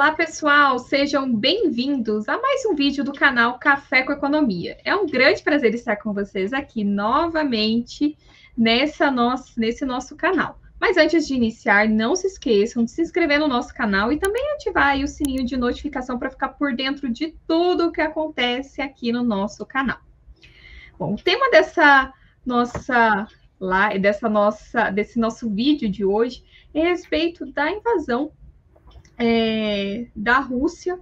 Olá, pessoal! Sejam bem-vindos a mais um vídeo do canal Café com Economia. É um grande prazer estar com vocês aqui novamente nesse nosso canal. Mas antes de iniciar, não se esqueçam de se inscrever no nosso canal e também ativar aí o sininho de notificação para ficar por dentro de tudo o que acontece aqui no nosso canal. Bom, o tema desse nosso vídeo de hoje é a respeito da invasão da Rússia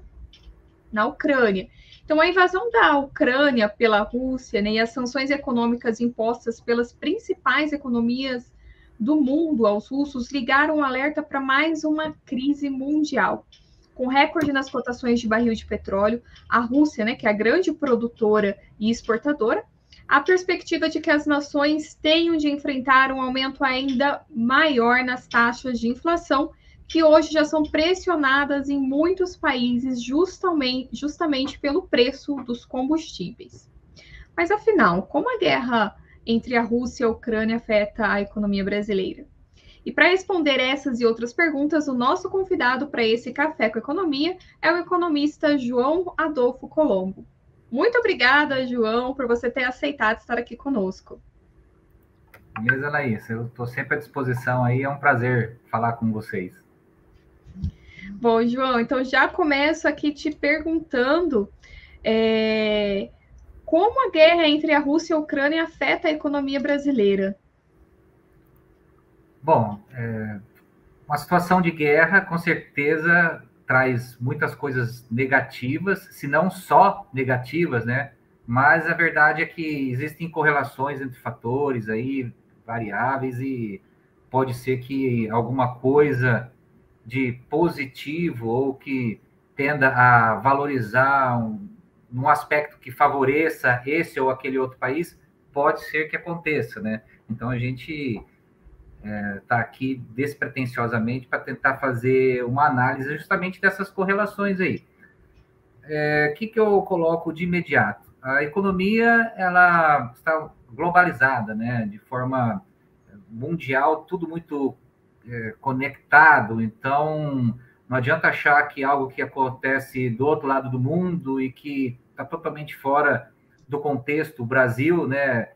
na Ucrânia. Então, a invasão da Ucrânia pela Rússia, né, e as sanções econômicas impostas pelas principais economias do mundo aos russos ligaram um alerta para mais uma crise mundial. Com recorde nas cotações de barril de petróleo, a Rússia, né, que é a grande produtora e exportadora, a perspectiva de que as nações tenham de enfrentar um aumento ainda maior nas taxas de inflação, que hoje já são pressionadas em muitos países justamente pelo preço dos combustíveis. Mas afinal, como a guerra entre a Rússia e a Ucrânia afeta a economia brasileira? E para responder essas e outras perguntas, o nosso convidado para esse Café com Economia é o economista João Adolfo Colombo. Muito obrigada, João, por você ter aceitado estar aqui conosco. Beleza, Laís. Eu estou sempre à disposição aí. É um prazer falar com vocês. Bom, João, então já começo aqui te perguntando como a guerra entre a Rússia e a Ucrânia afeta a economia brasileira. Bom, uma situação de guerra, com certeza, traz muitas coisas negativas, se não só negativas, né? Mas a verdade é que existem correlações entre fatores aí, variáveis, e pode ser que alguma coisa de positivo ou que tenda a valorizar num aspecto que favoreça esse ou aquele outro país, pode ser que aconteça, né? Então, a gente está aqui despretensiosamente para tentar fazer uma análise justamente dessas correlações aí. O que eu coloco de imediato? A economia, ela está globalizada, né? De forma mundial, tudo muito conectado, então não adianta achar que algo que acontece do outro lado do mundo e que está totalmente fora do contexto, o Brasil, né,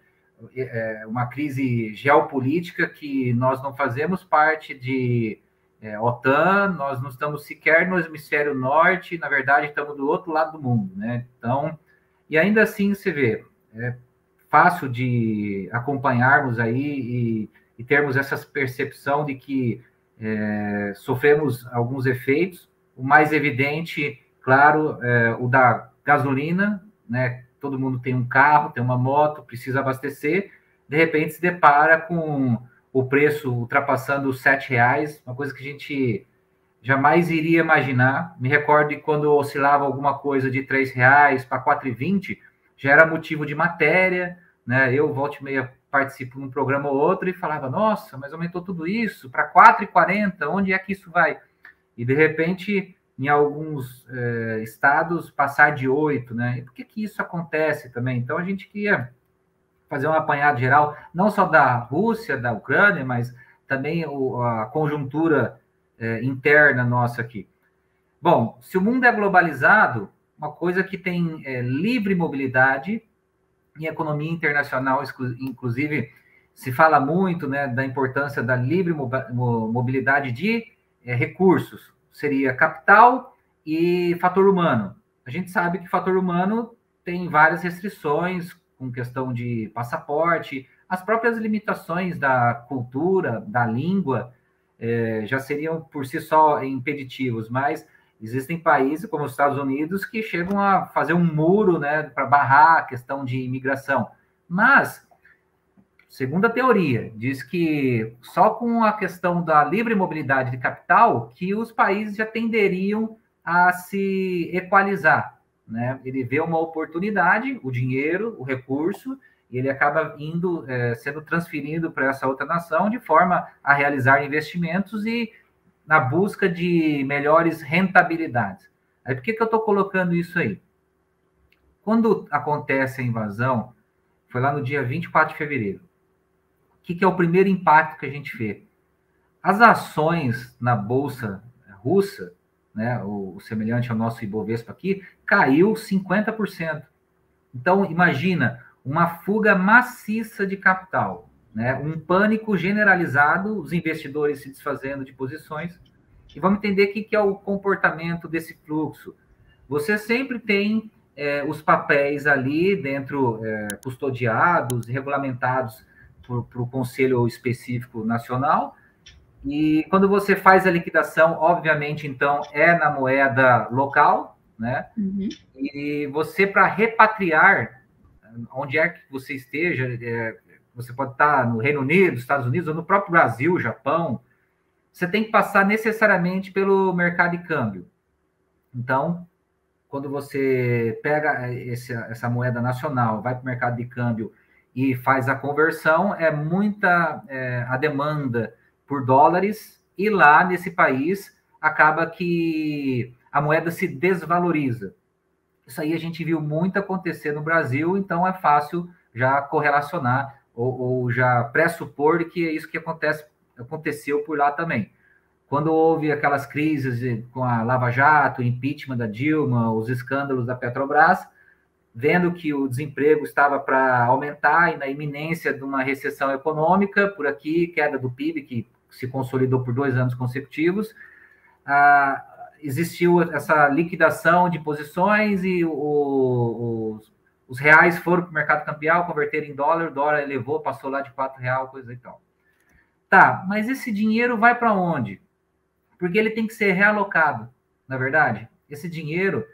uma crise geopolítica que nós não fazemos parte de OTAN, nós não estamos sequer no hemisfério norte, na verdade estamos do outro lado do mundo, né? Então, e ainda assim você vê, é fácil de acompanharmos aí e termos essa percepção de que sofremos alguns efeitos. O mais evidente, claro, o da gasolina, né? Todo mundo tem um carro, tem uma moto, precisa abastecer, de repente se depara com o preço ultrapassando os R$7, uma coisa que a gente jamais iria imaginar. Me recordo de quando oscilava alguma coisa de R$3 para R$4,20, já era motivo de matéria, né? Eu, volta e meia, participo num programa ou outro e falava, nossa, mas aumentou tudo isso para R$4,40, onde é que isso vai? E, de repente, em alguns estados, passar de 8, né? E por que isso acontece também? Então, a gente queria fazer um apanhado geral, não só da Rússia, da Ucrânia, mas também a conjuntura interna nossa aqui. Bom, se o mundo é globalizado, uma coisa que tem livre mobilidade, em economia internacional, inclusive, se fala muito, né, da importância da livre mobilidade de recursos, seria capital e fator humano. A gente sabe que fator humano tem várias restrições, com questão de passaporte, as próprias limitações da cultura, da língua, já seriam por si só impeditivos, mas existem países como os Estados Unidos que chegam a fazer um muro, né, para barrar a questão de imigração. Mas, segundo a teoria, diz que só com a questão da livre mobilidade de capital que os países já tenderiam a se equalizar, né? Ele vê uma oportunidade, o dinheiro, o recurso, e ele acaba sendo transferido para essa outra nação de forma a realizar investimentos e na busca de melhores rentabilidades. Aí, por que eu estou colocando isso aí? Quando acontece a invasão, foi lá no dia 24 de fevereiro. O que é o primeiro impacto que a gente vê? As ações na Bolsa Russa, né, o semelhante ao nosso Ibovespa aqui, caiu 50%. Então, imagina uma fuga maciça de capital, né, um pânico generalizado, os investidores se desfazendo de posições. E vamos entender o que é o comportamento desse fluxo. Você sempre tem os papéis ali dentro, custodiados e regulamentados por o Conselho Específico Nacional, e quando você faz a liquidação, obviamente, então, é na moeda local, né? Uhum. E você, para repatriar, onde é que você esteja, você pode estar no Reino Unido, Estados Unidos, ou no próprio Brasil, Japão, você tem que passar necessariamente pelo mercado de câmbio. Então, quando você pega essa moeda nacional, vai para o mercado de câmbio e faz a conversão, é muita a demanda por dólares, e lá nesse país acaba que a moeda se desvaloriza. Isso aí a gente viu muito acontecer no Brasil, então é fácil já correlacionar ou já pressupor que é isso que aconteceu por lá também. Quando houve aquelas crises com a Lava Jato, o impeachment da Dilma, os escândalos da Petrobras, vendo que o desemprego estava para aumentar e na iminência de uma recessão econômica, por aqui, queda do PIB, que se consolidou por 2 anos consecutivos, existiu essa liquidação de posições e os reais foram para o mercado cambial, converteram em dólar, o dólar elevou, passou lá de R$4, coisa e tal. Tá, mas esse dinheiro vai para onde? Porque ele tem que ser realocado, na verdade. Esse dinheiro,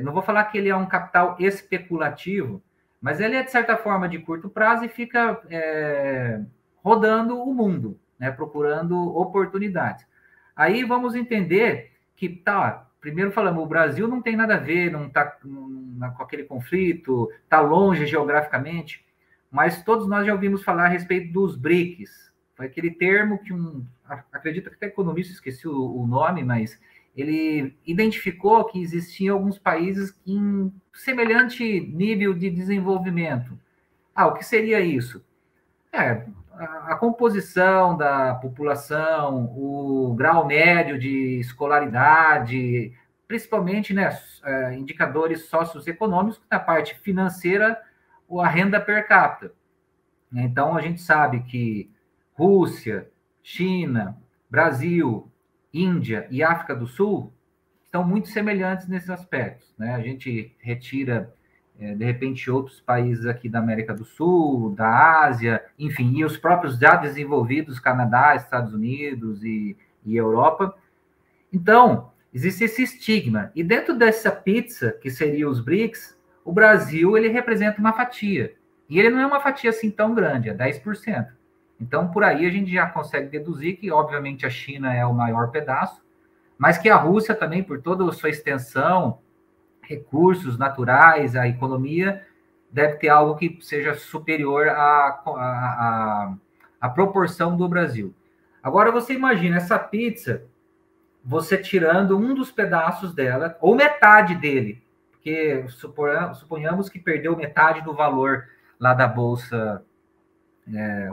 não vou falar que ele é um capital especulativo, mas ele é, de certa forma, de curto prazo e fica rodando o mundo, né, procurando oportunidades. Aí vamos entender que, tá, primeiro falamos, o Brasil não tem nada a ver, não está com aquele conflito, está longe geograficamente, mas todos nós já ouvimos falar a respeito dos BRICS. Foi aquele termo que acredito que até economista, esqueci o nome, mas ele identificou que existiam alguns países em semelhante nível de desenvolvimento. O que seria isso? A composição da população, o grau médio de escolaridade, principalmente, né, indicadores socioeconômicos, na parte financeira, ou a renda per capita. Então, a gente sabe que Rússia, China, Brasil, Índia e África do Sul estão muito semelhantes nesses aspectos, né? A gente retira, de repente, outros países aqui da América do Sul, da Ásia, enfim, e os próprios já desenvolvidos, Canadá, Estados Unidos e Europa. Então, existe esse estigma. E dentro dessa pizza, que seria os BRICS, o Brasil, ele representa uma fatia. E ele não é uma fatia assim tão grande, é 10%. Então, por aí a gente já consegue deduzir que, obviamente, a China é o maior pedaço, mas que a Rússia também, por toda a sua extensão, recursos naturais, a economia, deve ter algo que seja superior à proporção do Brasil. Agora, você imagina essa pizza, você tirando um dos pedaços dela, ou metade dele, porque suponhamos que perdeu metade do valor lá da Bolsa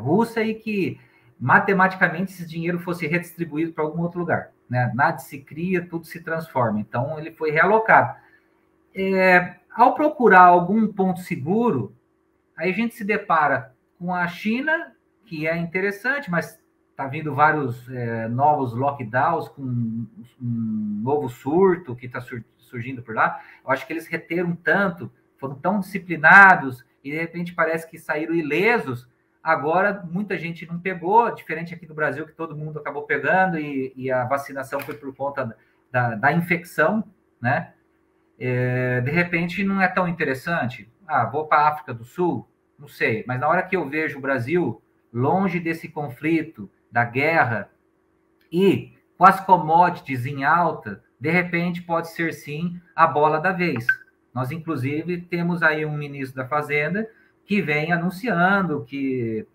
russa e que matematicamente esse dinheiro fosse redistribuído para algum outro lugar, né? Nada se cria, tudo se transforma. Então, ele foi realocado. Ao procurar algum ponto seguro, aí a gente se depara com a China, que é interessante, mas está vindo vários novos lockdowns, com um novo surto que está surgindo por lá. Eu acho que eles reteram tanto, foram tão disciplinados, e de repente parece que saíram ilesos. Agora, muita gente não pegou, diferente aqui do Brasil, que todo mundo acabou pegando, e a vacinação foi por conta da infecção, né? De repente, não é tão interessante. Vou para a África do Sul? Não sei. Mas na hora que eu vejo o Brasil longe desse conflito, da guerra, e com as commodities em alta, de repente pode ser, sim, a bola da vez. Nós, inclusive, temos aí um ministro da Fazenda que vem anunciando que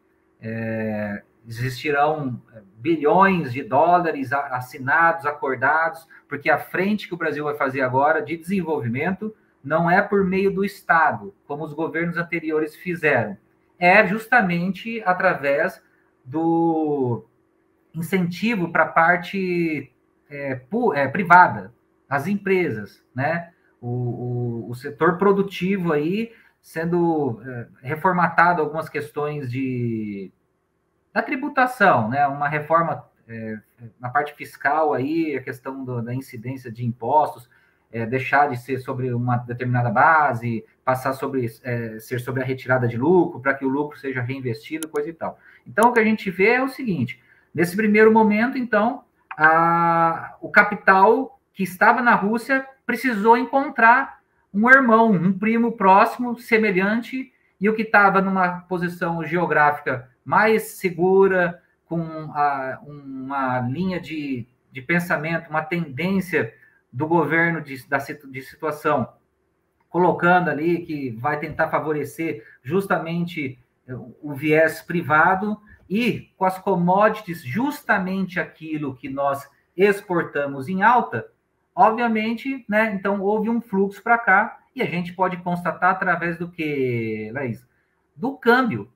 existirão bilhões de dólares assinados, acordados, porque a frente que o Brasil vai fazer agora de desenvolvimento não é por meio do Estado, como os governos anteriores fizeram. É justamente através do incentivo para a parte privada, as empresas, né? O setor produtivo aí sendo reformatado algumas questões da tributação, né? Uma reforma na parte fiscal aí, a questão da incidência de impostos, deixar de ser sobre uma determinada base, passar ser sobre a retirada de lucro, para que o lucro seja reinvestido, coisa e tal. Então, o que a gente vê é o seguinte, nesse primeiro momento, então, o capital que estava na Rússia precisou encontrar um irmão, um primo próximo, semelhante, e o que estava numa posição geográfica mais segura, com uma linha de pensamento, uma tendência do governo de situação, colocando ali que vai tentar favorecer justamente o viés privado, e com as commodities, justamente aquilo que nós exportamos em alta, obviamente, né? Então houve um fluxo para cá, e a gente pode constatar através do que, Laís? Do câmbio.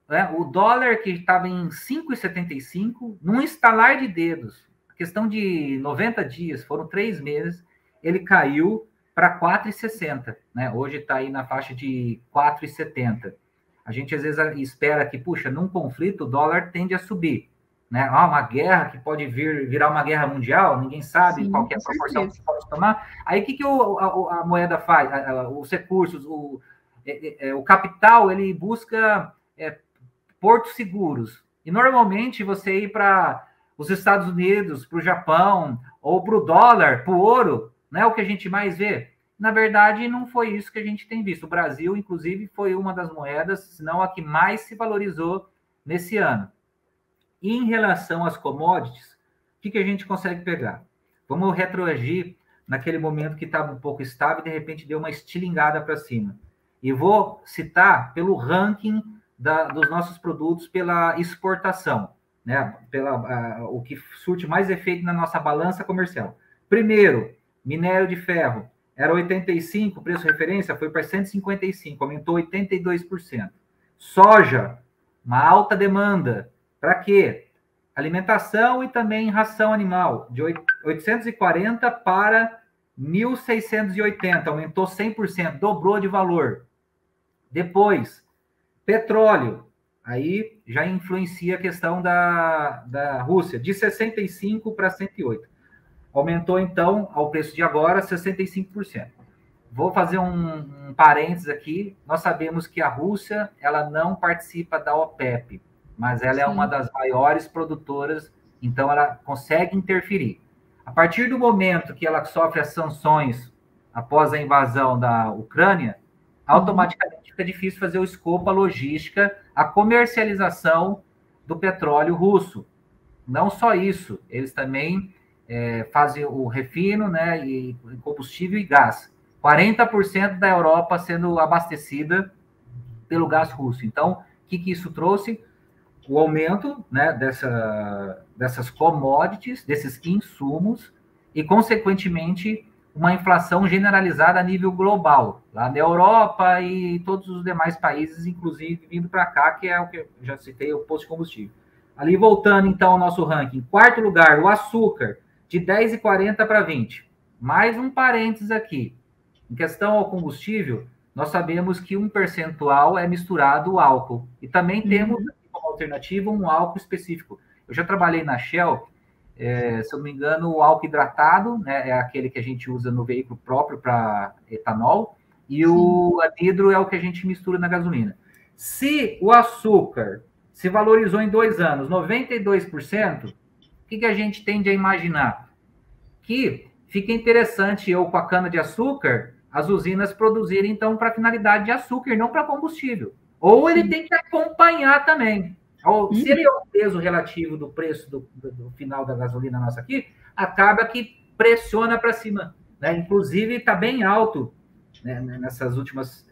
Né? O dólar que estava em 5,75, num estalar de dedos, questão de 90 dias, foram 3 meses, ele caiu para 4,60, né? Hoje está aí na faixa de 4,70. A gente às vezes espera que, puxa, num conflito o dólar tende a subir, né? Uma guerra que pode virar uma guerra mundial, ninguém sabe qual é a proporção que pode tomar. Aí o que a moeda faz? Os recursos, o capital, ele busca portos seguros. E normalmente você ir para os Estados Unidos, para o Japão, ou para o dólar, para o ouro, não é o que a gente mais vê? Na verdade, não foi isso que a gente tem visto. O Brasil, inclusive, foi uma das moedas, se não a que mais se valorizou nesse ano. E em relação às commodities, o que a gente consegue pegar? Vamos retroagir naquele momento que estava um pouco estável e, de repente, deu uma estilingada para cima. E vou citar pelo ranking dos nossos produtos pela exportação, né? O que surte mais efeito na nossa balança comercial. Primeiro, minério de ferro. Era 85, o preço referência foi para 155, aumentou 82%. Soja, uma alta demanda. Para quê? Alimentação e também ração animal, de 840 para 1.680, aumentou 100%, dobrou de valor. Depois, petróleo, aí já influencia a questão da Rússia, de 65 para 108. Aumentou, então, ao preço de agora, 65%. Vou fazer um parênteses aqui. Nós sabemos que a Rússia ela não participa da OPEP, mas ela é uma das maiores produtoras, então ela consegue interferir. A partir do momento que ela sofre as sanções após a invasão da Ucrânia, automaticamente fica difícil fazer o escopo, a logística, a comercialização do petróleo russo. Não só isso, eles também fazem o refino, né, e combustível e gás. 40% da Europa sendo abastecida pelo gás russo. Então, o que isso trouxe? O aumento, né, dessas commodities, desses insumos, e, consequentemente, uma inflação generalizada a nível global, lá na Europa e todos os demais países, inclusive vindo para cá, que é o que eu já citei, o posto de combustível. Ali, voltando, então, ao nosso ranking. Em quarto lugar, o açúcar, de 10,40 para 20. Mais um parênteses aqui. Em questão ao combustível, nós sabemos que um percentual é misturado o álcool. E também temos, como alternativa, um álcool específico. Eu já trabalhei na Shell, se eu não me engano, o álcool hidratado, né, é aquele que a gente usa no veículo próprio para etanol, e o anidro é o que a gente mistura na gasolina. Se o açúcar se valorizou em 2 anos 92%, o que a gente tende a imaginar? Que fica interessante eu, com a cana-de-açúcar, as usinas produzirem, então, para finalidade de açúcar, não para combustível. Ou ele tem que acompanhar também. Ou, se ele é o peso relativo do preço do final da gasolina nossa aqui, acaba que pressiona para cima. Né? Inclusive, está bem alto, né, nessas últimas,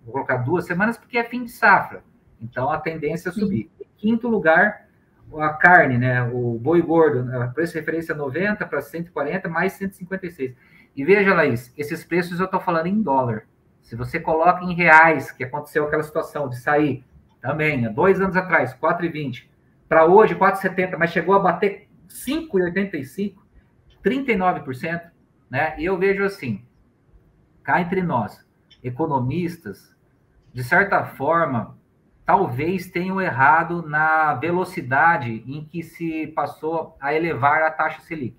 vou colocar 2 semanas, porque é fim de safra. Então, a tendência é subir. Em quinto lugar, a carne, né, o boi gordo, a preço de referência 90 para 140, mais 156. E veja, Laís, esses preços eu estou falando em dólar. Se você coloca em reais, que aconteceu aquela situação de sair também, há 2 anos atrás, 4,20, para hoje, 4,70, mas chegou a bater 5,85, 39%, né? E eu vejo assim, cá entre nós, economistas, de certa forma, talvez tenham errado na velocidade em que se passou a elevar a taxa Selic.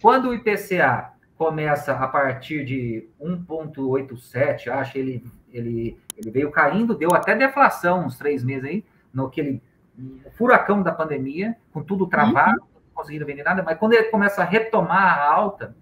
Quando o IPCA começa a partir de 1,87, acho, ele veio caindo, deu até deflação uns 3 meses aí, no aquele furacão da pandemia, com tudo travado, não conseguindo vender nada, mas quando ele começa a retomar a alta,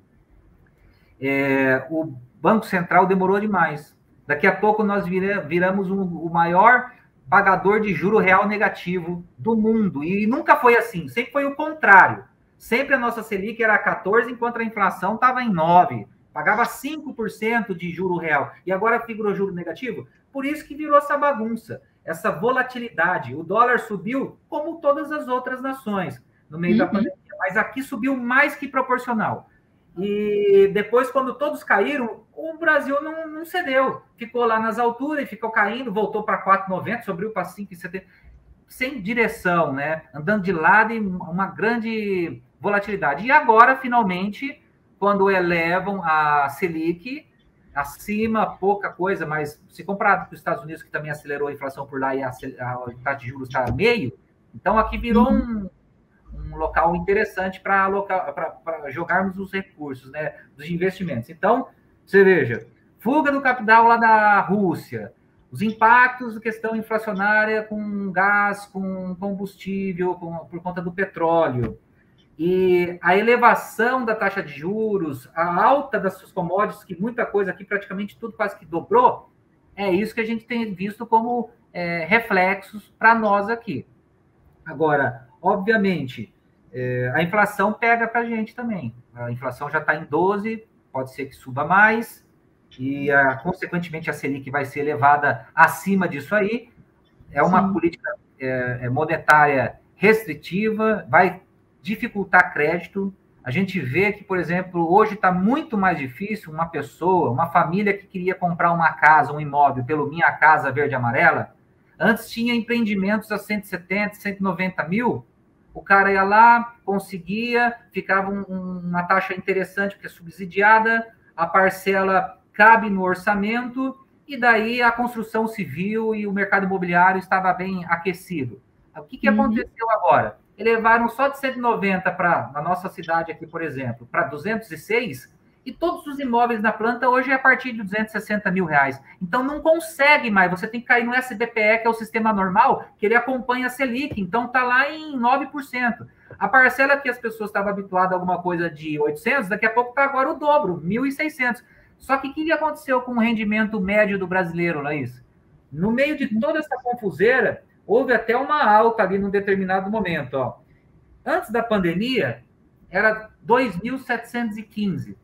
o Banco Central demorou demais. Daqui a pouco nós viramos o maior pagador de juro real negativo do mundo. E nunca foi assim, sempre foi o contrário. Sempre a nossa Selic era 14, enquanto a inflação estava em 9. Pagava 5% de juro real. E agora figurou juro negativo? Por isso que virou essa bagunça, essa volatilidade. O dólar subiu como todas as outras nações no meio da pandemia. Mas aqui subiu mais que proporcional. E depois, quando todos caíram, o Brasil não cedeu. Ficou lá nas alturas e ficou caindo, voltou para 4,90, subiu para 5,70, sem direção, né? Andando de lado e uma grande volatilidade. E agora, finalmente, quando elevam a Selic, acima, pouca coisa, mas se comparado com os Estados Unidos, que também acelerou a inflação por lá e a taxa de juros está meio, então aqui virou um local interessante para jogarmos os recursos, né, dos investimentos. Então, você veja, fuga do capital lá da Rússia, os impactos da questão inflacionária com gás, com combustível, por conta do petróleo, e a elevação da taxa de juros, a alta das suas commodities, que muita coisa aqui, praticamente tudo quase que dobrou, é isso que a gente tem visto como reflexos para nós aqui. Agora, obviamente, a inflação pega para a gente também. A inflação já está em 12, pode ser que suba mais, e, consequentemente, a Selic vai ser elevada acima disso aí. É uma política monetária restritiva, vai dificultar crédito. A gente vê que, por exemplo, hoje está muito mais difícil uma pessoa, uma família que queria comprar uma casa, um imóvel pelo Minha Casa Verde e Amarela. Antes tinha empreendimentos a 170, 190 mil, o cara ia lá, conseguia, ficava uma taxa interessante, porque é subsidiada, a parcela cabe no orçamento, e daí a construção civil e o mercado imobiliário estava bem aquecido. O que aconteceu agora? Elevaram só de 190 na nossa cidade aqui, por exemplo, para 206, e todos os imóveis na planta hoje é a partir de 260 mil reais. Então não consegue mais, você tem que cair no SBPE, que é o sistema normal, que ele acompanha a Selic, então está lá em 9%. A parcela que as pessoas estavam habituadas a alguma coisa de 800, daqui a pouco está agora o dobro, 1.600. Só que o que aconteceu com o rendimento médio do brasileiro, Laís? No meio de toda essa confuseira, houve até uma alta ali num determinado momento. Ó. Antes da pandemia, era 2.715.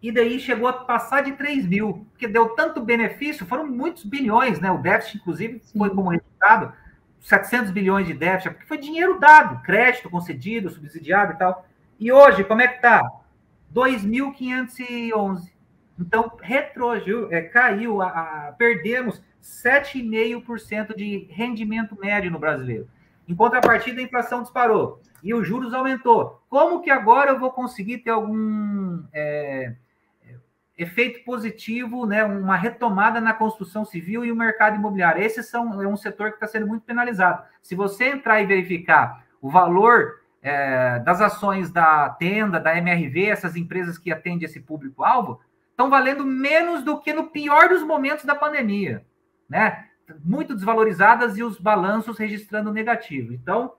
E daí chegou a passar de 3 mil, porque deu tanto benefício, foram muitos bilhões, né? O déficit, inclusive, foi como resultado 700 bilhões de déficit, porque foi dinheiro dado, crédito concedido, subsidiado e tal. E hoje, como é que está? 2.511. Então, caiu, perdemos 7,5% de rendimento médio no brasileiro. Em contrapartida, a inflação disparou e os juros aumentou. Como que agora eu vou conseguir ter algum efeito positivo, né, uma retomada na construção civil e o mercado imobiliário? Esse é um setor que está sendo muito penalizado. Se você entrar e verificar o valor das ações da Tenda, da MRV, essas empresas que atendem esse público-alvo, estão valendo menos do que no pior dos momentos da pandemia, né? Muito desvalorizadas e os balanços registrando negativo. Então,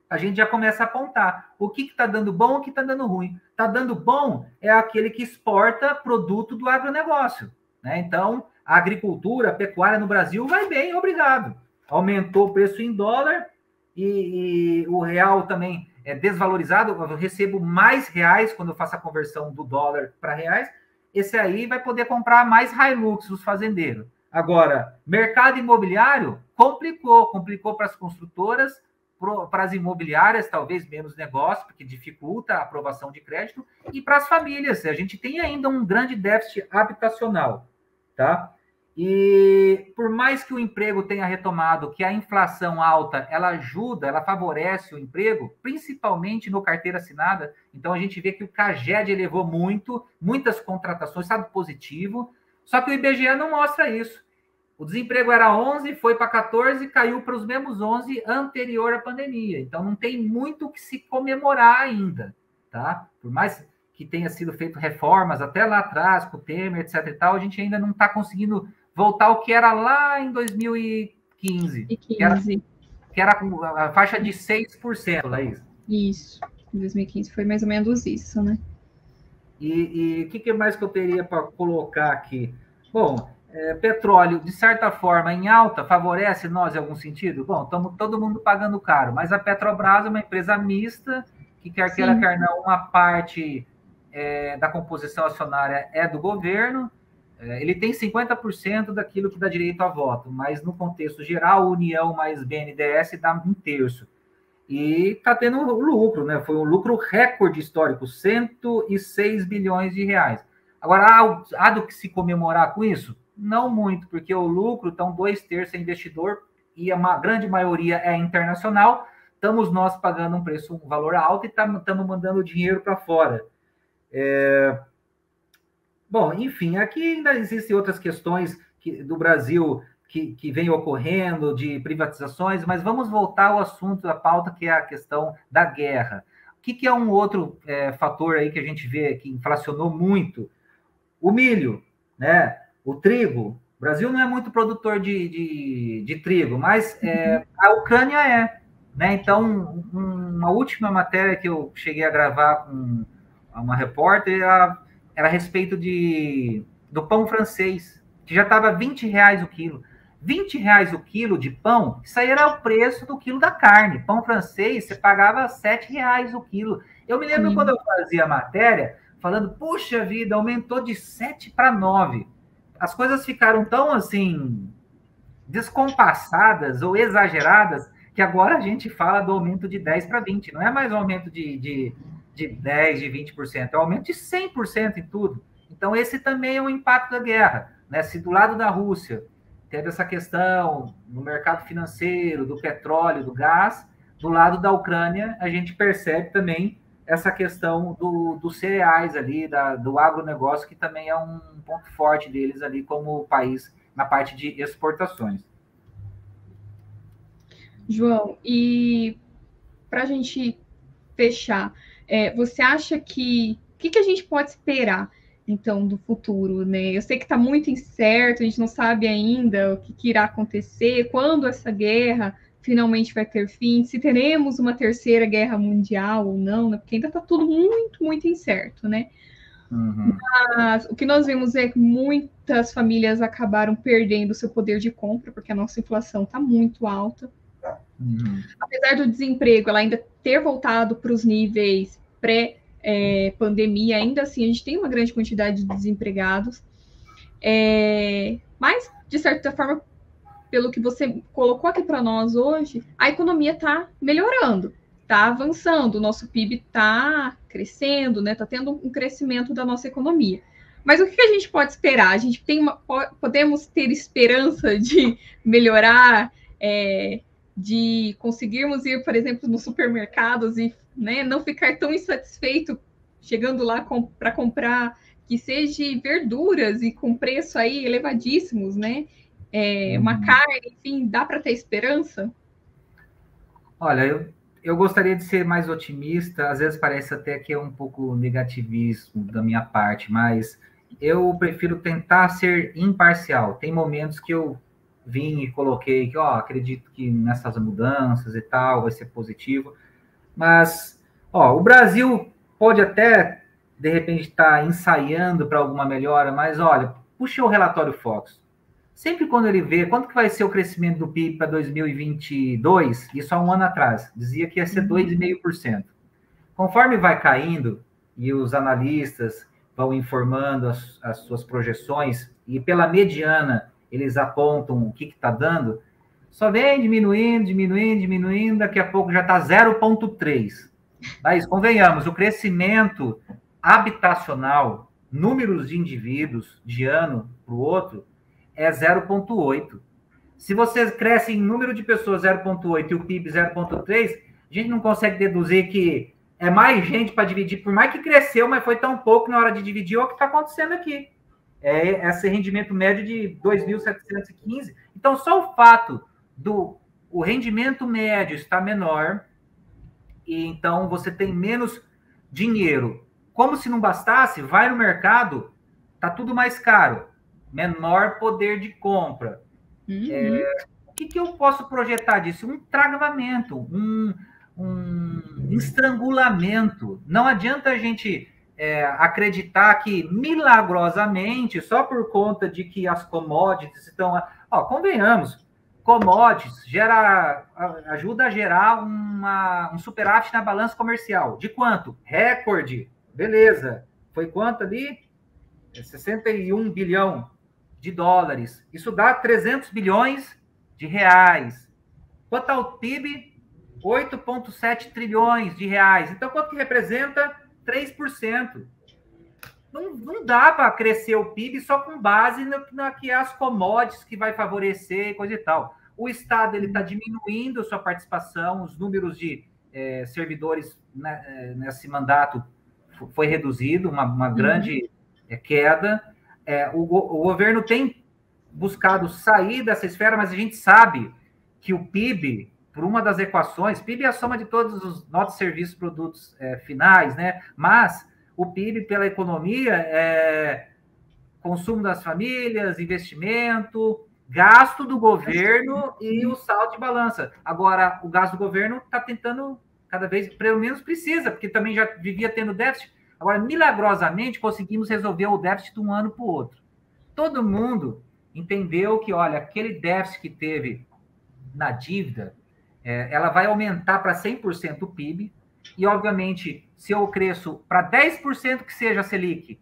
a gente já começa a apontar o que está dando bom e o que está dando ruim. Está dando bom é aquele que exporta produto do agronegócio, né? Então, a agricultura, a pecuária no Brasil vai bem, obrigado. Aumentou o preço em dólar e o real também é desvalorizado. Eu recebo mais reais quando eu faço a conversão do dólar para reais. Esse aí vai poder comprar mais Hilux, os fazendeiros. Agora, mercado imobiliário complicou para as construtoras, para as imobiliárias, talvez menos negócio, porque dificulta a aprovação de crédito, e para as famílias. A gente tem ainda um grande déficit habitacional, tá? E por mais que o emprego tenha retomado, que a inflação alta, ela ajuda, ela favorece o emprego, principalmente no carteira assinada. Então a gente vê que o CAGED elevou muito, muitas contratações, estado positivo, só que o IBGE não mostra isso. O desemprego era 11, foi para 14, caiu para os mesmos 11 anterior à pandemia. Então não tem muito o que se comemorar ainda, tá? Por mais que tenha sido feito reformas até lá atrás, com o Temer, etc e tal, a gente ainda não está conseguindo voltar ao que era lá em 2015, que era a faixa de 6%, Laís. Isso, em 2015 foi mais ou menos isso, né? E o que mais que eu teria para colocar aqui? Bom, petróleo, de certa forma, em alta, favorece nós em algum sentido? Bom, estamos todo mundo pagando caro, mas a Petrobras é uma empresa mista, que quer queira, quer não, uma parte da composição acionária é do governo. Ele tem 50% daquilo que dá direito a voto, mas no contexto geral, União mais BNDES dá um terço. E está tendo um lucro, né? Foi um lucro recorde histórico, 106 bilhões de reais. Agora, há do que se comemorar com isso? Não muito, porque o lucro, então, 2/3 é investidor e a grande maioria é internacional. Estamos nós pagando um valor alto e estamos mandando dinheiro para fora. Bom, enfim, aqui ainda existem outras questões do Brasil que vem ocorrendo, de privatizações, mas vamos voltar ao assunto da pauta, que é a questão da guerra. O que é um outro fator aí que a gente vê que inflacionou muito? O milho, né? O trigo. O Brasil não é muito produtor de trigo, mas a Ucrânia é. Né? Então, uma última matéria que eu cheguei a gravar com uma repórter era a respeito do pão francês, que já estava R$20 o quilo. R$20 o quilo de pão, isso aí era o preço do quilo da carne. Pão francês, você pagava R$7 o quilo. Eu me lembro quando eu fazia a matéria, falando, puxa vida, aumentou de 7 para 9. As coisas ficaram tão, assim, descompassadas ou exageradas, que agora a gente fala do aumento de 10 para 20. Não é mais um aumento de 10%, de 20%, é um aumento de 100% em tudo. Então, esse também é um impacto da guerra. Né? Se do lado da Rússia teve essa questão no mercado financeiro, do petróleo, do gás, do lado da Ucrânia, a gente percebe também essa questão dos cereais ali, do agronegócio, que também é um ponto forte deles ali como país na parte de exportações. João, e para a gente fechar, você acha que... O que a gente pode esperar, então, do futuro, né? Eu sei que está muito incerto, a gente não sabe ainda o que irá acontecer, quando essa guerra finalmente vai ter fim, se teremos uma terceira guerra mundial ou não, né? Porque ainda está tudo muito, muito incerto, né? Uhum. Mas o que nós vimos é que muitas famílias acabaram perdendo seu poder de compra, porque a nossa inflação está muito alta. Uhum. Apesar do desemprego ela ainda ter voltado para os níveis pré-pandemia, ainda assim a gente tem uma grande quantidade de desempregados. Mas, de certa forma, pelo que você colocou aqui para nós hoje, a economia está melhorando, está avançando, o nosso PIB está crescendo, né? Está tendo um crescimento da nossa economia. Mas o que a gente pode esperar? A gente podemos ter esperança de melhorar, de conseguirmos ir, por exemplo, nos supermercados e, né, não ficar tão insatisfeito chegando lá para comprar que seja verduras e com preço aí elevadíssimos, né? Uma carne, enfim, dá para ter esperança? Olha, eu gostaria de ser mais otimista, às vezes parece até que é um pouco negativismo da minha parte, mas eu prefiro tentar ser imparcial. Tem momentos que eu vim e coloquei que, acredito que nessas mudanças e tal, vai ser positivo. Mas, o Brasil pode até, de repente, estar ensaiando para alguma melhora, mas, olha, puxa o relatório Focus. Sempre quando ele vê quanto que vai ser o crescimento do PIB para 2022, isso há um ano atrás, dizia que ia ser 2,5%. Conforme vai caindo e os analistas vão informando as suas projeções, e pela mediana eles apontam o que está dando, só vem diminuindo, daqui a pouco já está 0,3. Mas, convenhamos, o crescimento habitacional, números de indivíduos de ano para o outro, é 0,8. Se você cresce em número de pessoas 0,8 e o PIB 0,3, a gente não consegue deduzir que é mais gente para dividir, por mais que cresceu, mas foi tão pouco na hora de dividir, é o que está acontecendo aqui. É esse rendimento médio de 2.715. Então, só o fato do o rendimento médio estar menor, e então você tem menos dinheiro. Como se não bastasse, vai no mercado, tá tudo mais caro, menor poder de compra. O que eu posso projetar disso? Um travamento, um estrangulamento. Não adianta a gente acreditar que milagrosamente, só por conta de que as commodities estão... convenhamos, commodities ajuda a gerar um superávit na balança comercial. De quanto? Recorde. Beleza. Foi quanto ali? 61 bilhão de dólares. Isso dá 300 bilhões de reais. Quanto ao PIB? 8,7 trilhões de reais. Então, quanto que representa? 3%. Não dá para crescer o PIB só com base na que as commodities que vai favorecer, coisa e tal. O Estado está diminuindo sua participação, os números de servidores nesse mandato foi reduzido, uma grande queda. O governo tem buscado sair dessa esfera, mas a gente sabe que o PIB, por uma das equações, PIB é a soma de todos os nossos serviços, produtos finais, né? Mas o PIB pela economia é consumo das famílias, investimento, gasto do governo e o saldo de balança. Agora, o gasto do governo está tentando cada vez, pelo menos precisa, porque também já vivia tendo déficit. Agora, milagrosamente, conseguimos resolver o déficit de um ano para o outro. Todo mundo entendeu que, olha, aquele déficit que teve na dívida, ela vai aumentar para 100% o PIB, e, obviamente, se eu cresço para 10% que seja a Selic,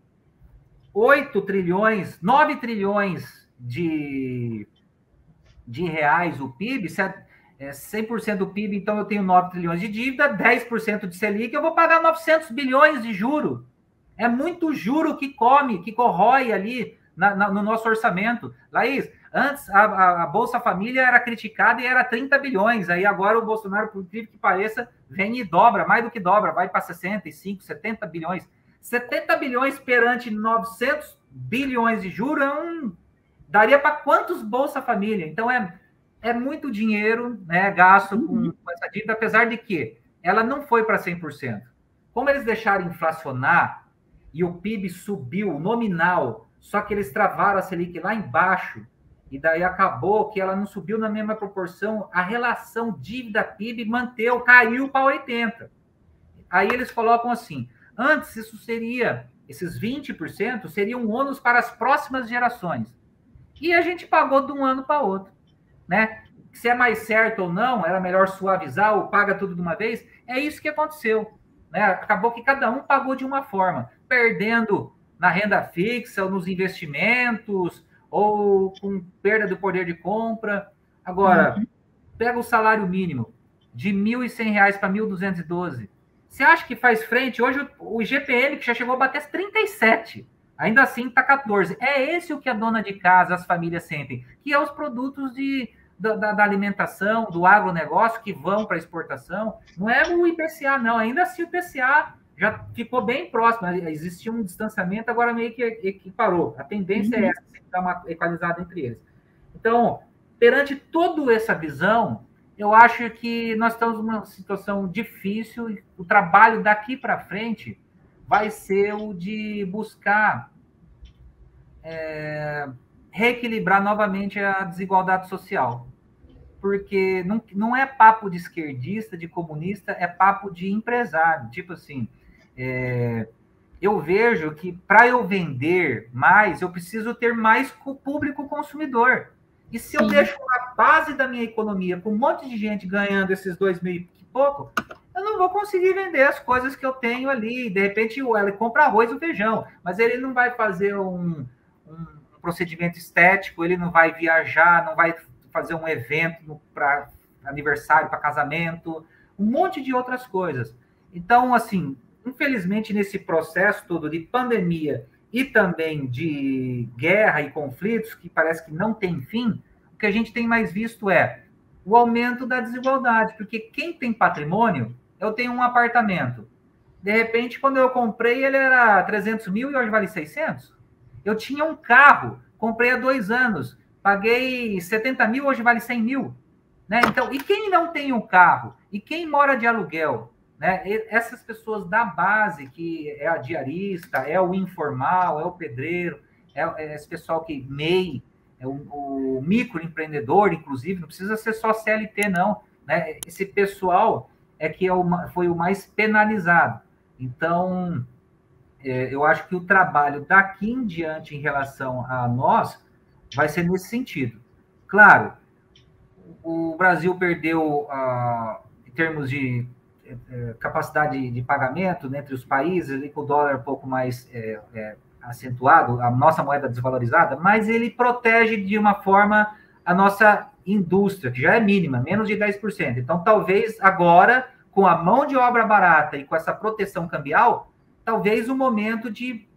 8 trilhões, 9 trilhões de reais o PIB, 100% do PIB, então eu tenho 9 trilhões de dívida, 10% de Selic, eu vou pagar 900 bilhões de juro. É muito juro que corrói ali no nosso orçamento. Laís, antes a Bolsa Família era criticada e era 30 bilhões, aí agora o Bolsonaro, por incrível que pareça, vem e dobra, mais do que dobra, vai para 65, 70 bilhões. 70 bilhões perante 900 bilhões de juros, daria para quantos Bolsa Família? Então, é muito dinheiro, né, gasto com essa dívida, apesar de que ela não foi para 100%. Como eles deixaram inflacionar e o PIB subiu nominal, só que eles travaram a Selic lá embaixo, e daí acabou que ela não subiu na mesma proporção, a relação dívida-PIB caiu para 80%. Aí eles colocam assim, antes esses 20% seriam um ônus para as próximas gerações. E a gente pagou de um ano para outro, né? Se é mais certo ou não, era melhor suavizar ou paga tudo de uma vez. É isso que aconteceu, né? Acabou que cada um pagou de uma forma, perdendo na renda fixa ou nos investimentos, ou com perda do poder de compra. Agora, pega o salário mínimo de R$ 1.100 para 1.212. Você acha que faz frente? Hoje o IGPM, que já chegou a bater 37, ainda assim está 14. É esse o que a dona de casa, as famílias sentem, que é os produtos da alimentação, do agronegócio que vão para exportação. Não é o IPCA, não. Ainda assim o IPCA já ficou bem próximo. Existia um distanciamento, agora meio que equiparou. A tendência é essa, dar uma equalizada entre eles. Então, perante toda essa visão, eu acho que nós estamos numa situação difícil e o trabalho daqui para frente vai ser o de buscar reequilibrar novamente a desigualdade social. Porque não é papo de esquerdista, de comunista, é papo de empresário. Tipo assim, eu vejo que para eu vender mais, eu preciso ter mais público consumidor. E se eu deixo a base da minha economia com um monte de gente ganhando esses 2.000 e pouco, eu não vou conseguir vender as coisas que eu tenho ali. De repente, ele compra arroz e feijão, mas ele não vai fazer um procedimento estético, ele não vai viajar, não vai fazer um evento para aniversário, para casamento, um monte de outras coisas. Então, assim, infelizmente, nesse processo todo de pandemia e também de guerra e conflitos, que parece que não tem fim, o que a gente tem mais visto é o aumento da desigualdade, porque quem tem patrimônio, eu tenho um apartamento, de repente, quando eu comprei, ele era 300 mil e hoje vale 600. Eu tinha um carro, comprei há 2 anos, paguei 70 mil, hoje vale 100 mil. Né? Então, e quem não tem um carro? E quem mora de aluguel? Né? Essas pessoas da base, que é a diarista, é o informal, é o pedreiro, é esse pessoal que MEI, é o microempreendedor, inclusive, não precisa ser só CLT, não. Né? Esse pessoal é que foi o mais penalizado. Então, eu acho que o trabalho daqui em diante em relação a nós vai ser nesse sentido. Claro, o Brasil perdeu, em termos de capacidade de pagamento, né, entre os países, ali, com o dólar um pouco mais acentuado, a nossa moeda desvalorizada, mas ele protege de uma forma a nossa indústria, que já é mínima, menos de 10%. Então, talvez agora, com a mão de obra barata e com essa proteção cambial, talvez o momento de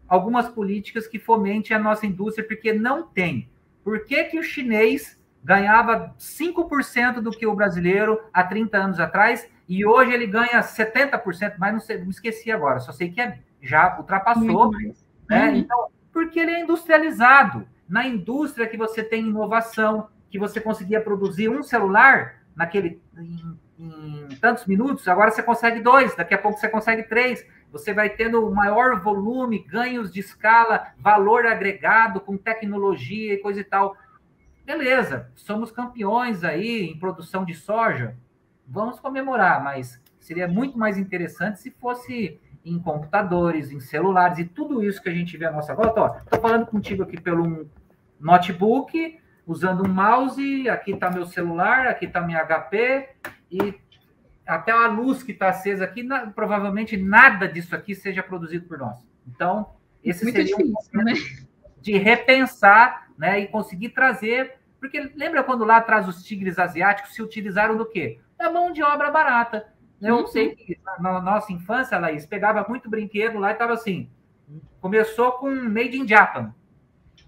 algumas políticas que fomentem a nossa indústria, porque não tem. Por que o chinês ganhava 5% do que o brasileiro há 30 anos atrás, e hoje ele ganha 70%, mas não, sei, não esqueci agora, só sei que já ultrapassou. Né? Então, porque ele é industrializado. Na indústria que você tem inovação, que você conseguia produzir um celular em tantos minutos, agora você consegue 2, daqui a pouco você consegue 3. Você vai tendo maior volume, ganhos de escala, valor agregado com tecnologia e coisa e tal. Beleza, somos campeões aí em produção de soja, vamos comemorar, mas seria muito mais interessante se fosse em computadores, em celulares e tudo isso que a gente vê à nossa volta. Estou falando contigo aqui pelo notebook, usando um mouse, aqui está meu celular, aqui está minha HP, e até a luz que está acesa aqui, provavelmente nada disso aqui seja produzido por nós. Então, esse muito seria difícil, um né? De repensar, né, e conseguir trazer, porque lembra quando lá atrás os tigres asiáticos se utilizaram do quê? Da mão de obra barata. Eu sei que na nossa infância, Laís, pegava muito brinquedo lá e estava assim, começou com Made in Japan,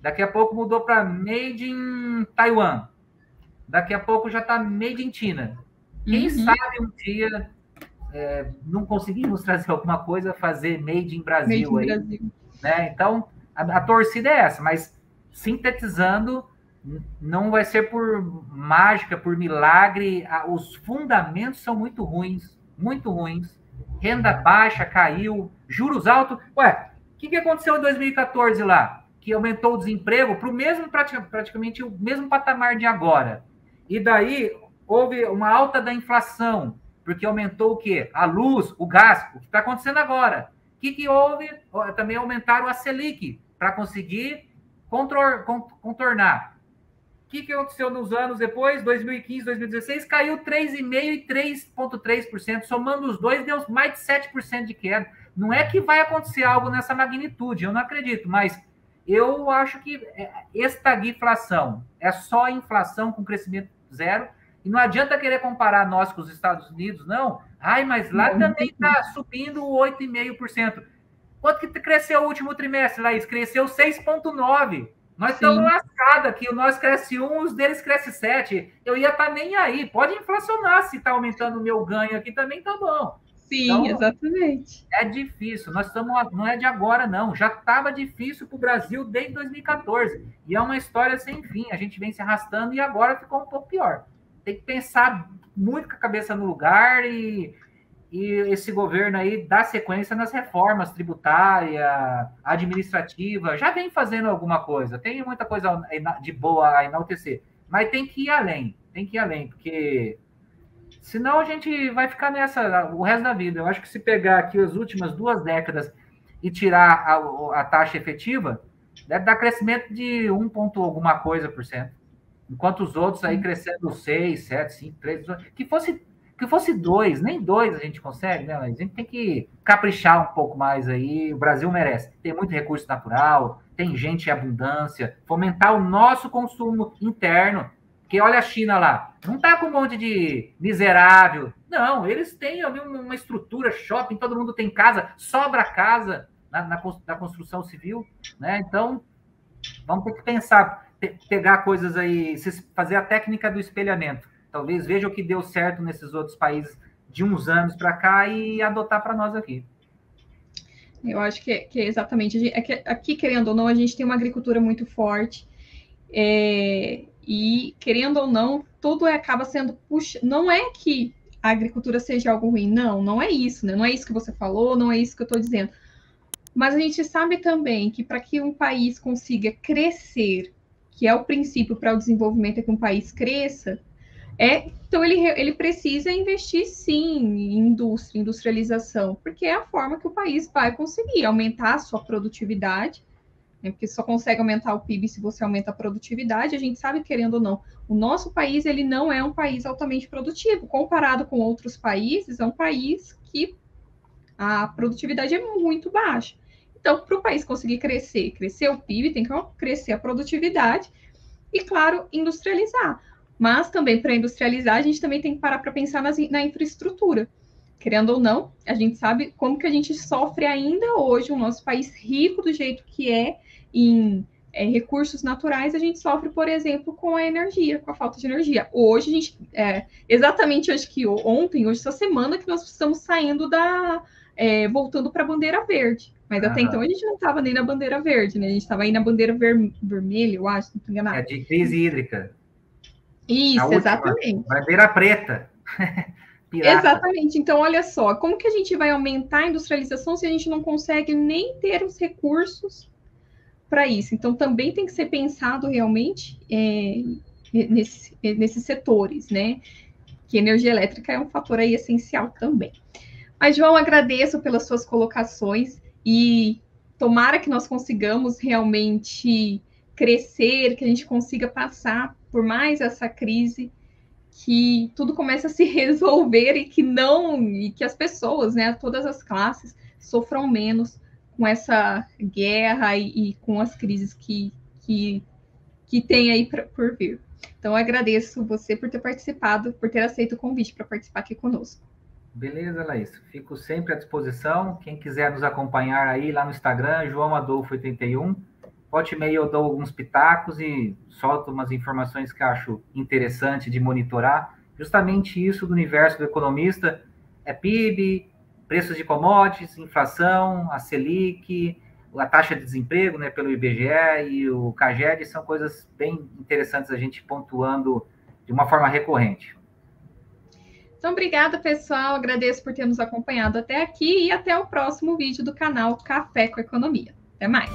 daqui a pouco mudou para Made in Taiwan, daqui a pouco já está Made in China. Quem sabe um dia não conseguimos trazer alguma coisa, fazer Made in Brasil. Made in aí. Brasil. Né? Então, a torcida é essa, mas sintetizando, não vai ser por mágica, por milagre, os fundamentos são muito ruins, renda baixa caiu, juros altos. Ué, o que aconteceu em 2014 lá? Que aumentou o desemprego para o mesmo, praticamente o mesmo patamar de agora. E daí houve uma alta da inflação, porque aumentou o quê? A luz, o gás, o que está acontecendo agora. O que houve? Também aumentaram a Selic para conseguir contornar. O que aconteceu nos anos depois? 2015, 2016, caiu 3,5% e 3,3%. Somando os dois, deu mais de 7% de queda. Não é que vai acontecer algo nessa magnitude, eu não acredito, mas eu acho que estagflação é só inflação com crescimento zero. E não adianta querer comparar nós com os Estados Unidos, não. Ai, mas lá também está subindo 8,5%. Quanto que cresceu o último trimestre, Laís? Cresceu 6,9%. Nós estamos lascados aqui. O nosso cresce 1, os deles cresce 7. Eu ia estar nem aí. Pode inflacionar se está aumentando o meu ganho aqui também, tá bom. Sim, então, exatamente. É difícil. Nós estamos, não é de agora, não. Já estava difícil para o Brasil desde 2014. E é uma história sem fim. A gente vem se arrastando e agora ficou um pouco pior. Tem que pensar muito com a cabeça no lugar e esse governo aí dá sequência nas reformas tributária, administrativa, já vem fazendo alguma coisa, tem muita coisa de boa a enaltecer, mas tem que ir além, porque senão a gente vai ficar nessa o resto da vida. Eu acho que se pegar aqui as últimas 2 décadas e tirar a taxa efetiva, deve dar crescimento de 1 ponto alguma coisa por cento. Enquanto os outros aí crescendo 6, 7, 5, 3, que fosse 2, nem 2 a gente consegue, né? A gente tem que caprichar um pouco mais aí, o Brasil merece. Tem muito recurso natural, tem gente em abundância, fomentar o nosso consumo interno, porque olha a China lá, não tá com um monte de miserável, não, eles têm ali uma estrutura, shopping, todo mundo tem casa, sobra casa, da construção civil, né? Então, vamos ter que pensar, pegar coisas aí, fazer a técnica do espelhamento. Talvez veja o que deu certo nesses outros países de uns anos para cá e adotar para nós aqui. Eu acho que é exatamente. Aqui, querendo ou não, a gente tem uma agricultura muito forte. E, querendo ou não, tudo acaba sendo puxado. Não é que a agricultura seja algo ruim, não é isso, né? Não é isso que você falou, não é isso que eu estou dizendo. Mas a gente sabe também que para que um país consiga crescer, que é o princípio para o desenvolvimento, é que um país cresça, então ele precisa investir sim em industrialização, porque é a forma que o país vai conseguir aumentar a sua produtividade, né? Porque só consegue aumentar o PIB se você aumenta a produtividade. A gente sabe, querendo ou não, o nosso país ele não é um país altamente produtivo. Comparado com outros países, é um país que a produtividade é muito baixa. Então, para o país conseguir crescer o PIB, tem que crescer a produtividade e, claro, industrializar. Mas também, para industrializar, a gente também tem que parar para pensar na infraestrutura. Querendo ou não, a gente sabe como que a gente sofre ainda hoje, o nosso país rico do jeito que é, em recursos naturais, a gente sofre, por exemplo, com a energia, com a falta de energia. Hoje, a gente, exatamente acho que ontem, hoje, essa semana, que nós estamos saindo voltando para a bandeira verde. Mas até então a gente não estava nem na bandeira verde, né? A gente estava aí na bandeira vermelha, eu acho, não estou enganado. É de crise hídrica. Isso, exatamente. Bandeira preta. Exatamente. Então, olha só, como que a gente vai aumentar a industrialização se a gente não consegue nem ter os recursos para isso? Então, também tem que ser pensado realmente nesses setores, né? Que energia elétrica é um fator aí essencial também. Mas, João, agradeço pelas suas colocações e tomara que nós consigamos realmente crescer, que a gente consiga passar por mais essa crise, que tudo comece a se resolver e que as pessoas, né, todas as classes, sofram menos com essa guerra e com as crises que tem aí por vir. Então, eu agradeço você por ter participado, por ter aceito o convite para participar aqui conosco. Beleza, Laís. Fico sempre à disposição. Quem quiser nos acompanhar aí lá no Instagram, João Adolfo 81. Volte e meia eu dou alguns pitacos e solto umas informações que acho interessante de monitorar. Justamente isso do universo do economista é PIB, preços de commodities, inflação, a Selic, a taxa de desemprego, né, pelo IBGE e o CAGED, são coisas bem interessantes a gente pontuando de uma forma recorrente. Então, obrigada, pessoal. Agradeço por ter nos acompanhado até aqui e até o próximo vídeo do canal Café com Economia. Até mais!